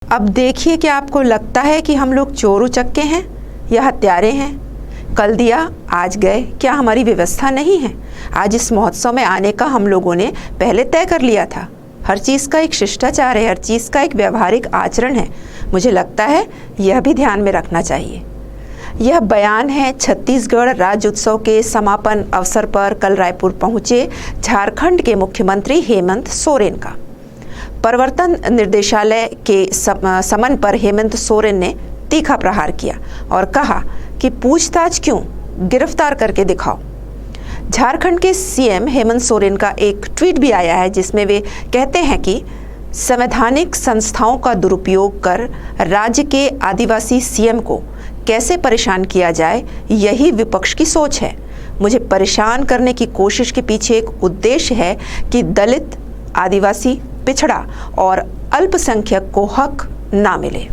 अब देखिए, क्या आपको लगता है कि हम लोग चोर उचक्के हैं या हत्यारे हैं? कल दिया आज गए, क्या हमारी व्यवस्था नहीं है? आज इस महोत्सव में आने का हम लोगों ने पहले तय कर लिया था। हर चीज़ का एक शिष्टाचार है, हर चीज़ का एक व्यवहारिक आचरण है। मुझे लगता है यह भी ध्यान में रखना चाहिए। यह बयान है छत्तीसगढ़ राज्य उत्सव के समापन अवसर पर कल रायपुर पहुंचे झारखंड के मुख्यमंत्री हेमंत सोरेन का। प्रवर्तन निर्देशालय के समन पर हेमंत सोरेन ने तीखा प्रहार किया और कहा कि पूछताछ क्यों, गिरफ्तार करके दिखाओ। झारखंड के सीएम हेमंत सोरेन का एक ट्वीट भी आया है जिसमें वे कहते हैं कि संवैधानिक संस्थाओं का दुरुपयोग कर राज्य के आदिवासी सीएम को कैसे परेशान किया जाए, यही विपक्ष की सोच है। मुझे परेशान करने की कोशिश के पीछे एक उद्देश्य है कि दलित, आदिवासी, पिछड़ा और अल्पसंख्यक को हक ना मिले।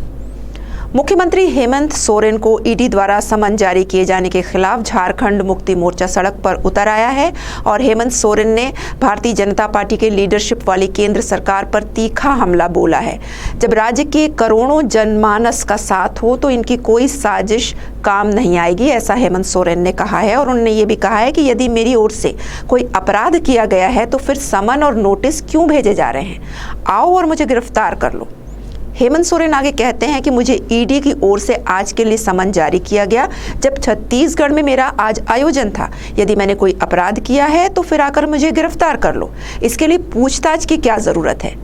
मुख्यमंत्री हेमंत सोरेन को ईडी द्वारा समन जारी किए जाने के खिलाफ झारखंड मुक्ति मोर्चा सड़क पर उतर आया है और हेमंत सोरेन ने भारतीय जनता पार्टी के लीडरशिप वाली केंद्र सरकार पर तीखा हमला बोला है। जब राज्य के करोड़ों जनमानस का साथ हो तो इनकी कोई साजिश काम नहीं आएगी, ऐसा हेमंत सोरेन ने कहा है। और उन्होंने ये भी कहा है कि यदि मेरी ओर से कोई अपराध किया गया है तो फिर समन और नोटिस क्यों भेजे जा रहे हैं? आओ और मुझे गिरफ्तार कर लो। हेमंत सोरेन आगे कहते हैं कि मुझे ईडी की ओर से आज के लिए समन जारी किया गया जब छत्तीसगढ़ में मेरा आज आयोजन था। यदि मैंने कोई अपराध किया है तो फिर आकर मुझे गिरफ्तार कर लो। इसके लिए पूछताछ की क्या जरूरत है?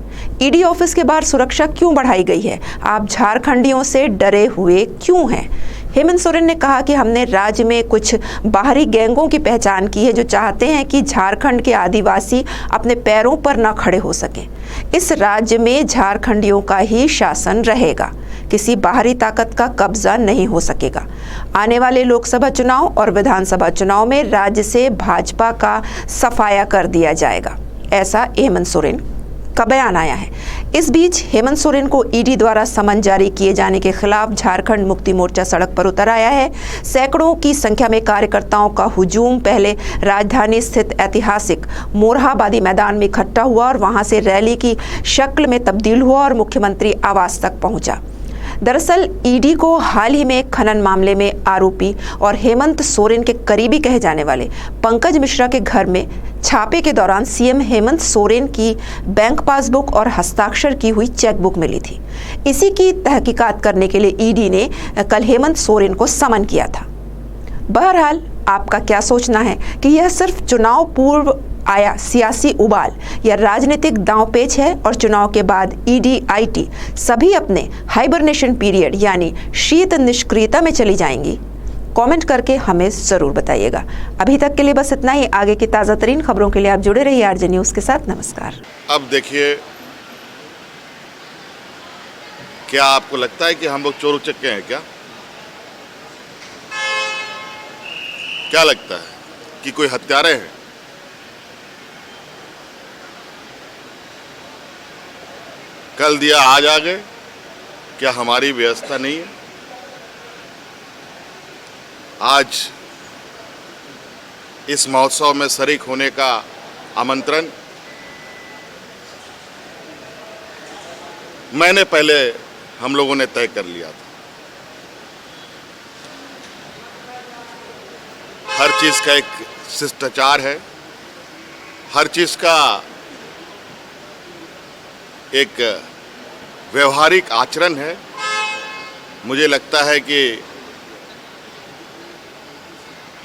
ईडी ऑफिस के बाहर सुरक्षा क्यों बढ़ाई गई है? आप झारखंडियों से डरे हुए क्यों हैं? हेमंत सोरेन ने कहा कि हमने राज्य में कुछ बाहरी गैंगों की पहचान की है जो चाहते हैं कि झारखंड के आदिवासी अपने पैरों पर न खड़े हो सकें। इस राज्य में झारखंडियों का ही शासन रहेगा, किसी बाहरी ताकत का कब्जा नहीं हो सकेगा। आने वाले लोकसभा चुनाव और विधानसभा चुनाव में राज्य से भाजपा का सफाया कर दिया जाएगा, ऐसा हेमंत सोरेन का बयान आया है। इस बीच हेमंत सोरेन को ईडी द्वारा समन जारी किए जाने के खिलाफ झारखंड मुक्ति मोर्चा सड़क पर उतर आया है। सैकड़ों की संख्या में कार्यकर्ताओं का हुजूम पहले राजधानी स्थित ऐतिहासिक मोरहाबादी मैदान में इकट्ठा हुआ और वहां से रैली की शक्ल में तब्दील हुआ और मुख्यमंत्री आवास तक पहुंचा। दरअसल ईडी को हाल ही में खनन मामले में आरोपी और हेमंत सोरेन के करीबी कहे जाने वाले पंकज मिश्रा के घर में छापे के दौरान सीएम हेमंत सोरेन की बैंक पासबुक और हस्ताक्षर की हुई चेकबुक मिली थी। इसी की तहकीकात करने के लिए ईडी ने कल हेमंत सोरेन को समन किया था। बहरहाल आपका क्या सोचना है कि यह सिर्फ चुनाव पूर्व आया सियासी उबाल या राजनीतिक दांवपेच है और चुनाव के बाद ईडी, आईटी सभी अपने हाइबरनेशन पीरियड यानी शीत निष्क्रियता में चली जाएंगी? कमेंट करके हमें जरूर बताइएगा। अभी तक के लिए बस इतना ही। आगे की ताज़ा तरीन खबरों के लिए आप जुड़े रहिए आरजे न्यूज़ के साथ। नमस्कार। अब देखिए, क्या आपको लगता है कि हम लोग चोर उचक्के हैं क्या? क्या लगता है कि कोई हत्यारे हैं? कल दिया आज आ गए, क्या हमारी व्यवस्था नहीं है? आज इस महोत्सव में शरीक होने का आमंत्रण मैंने पहले हम लोगों ने तय कर लिया था। हर चीज का एक शिष्टाचार है, हर चीज का एक व्यवहारिक आचरण है। मुझे लगता है कि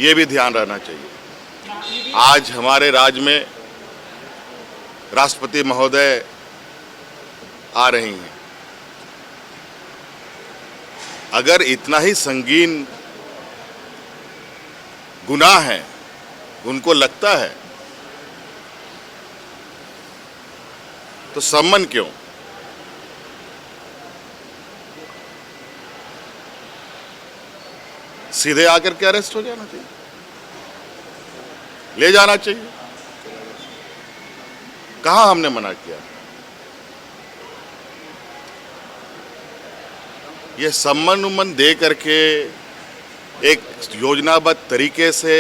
ये भी ध्यान रहना चाहिए। आज हमारे राज्य में राष्ट्रपति महोदय आ रही हैं। अगर इतना ही संगीन गुनाह है उनको लगता है तो सम्मन क्यों? सीधे आकर के अरेस्ट हो जाना चाहिए, ले जाना चाहिए। कहां हमने मना किया? ये सम्मान उम्मन दे करके एक योजनाबद्ध तरीके से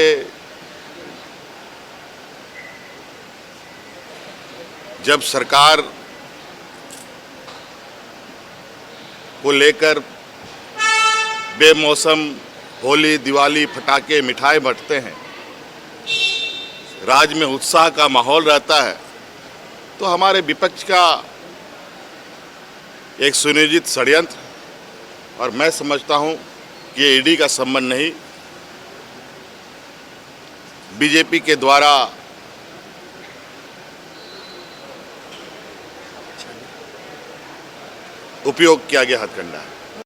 जब सरकार को लेकर बेमौसम होली, दिवाली, पटाखे, मिठाई बंटते हैं, राज्य में उत्साह का माहौल रहता है, तो हमारे विपक्ष का एक सुनियोजित षड्यंत्र, और मैं समझता हूं कि ये ईडी का संबंध नहीं, बीजेपी के द्वारा उपयोग किया गया हथकंडा है।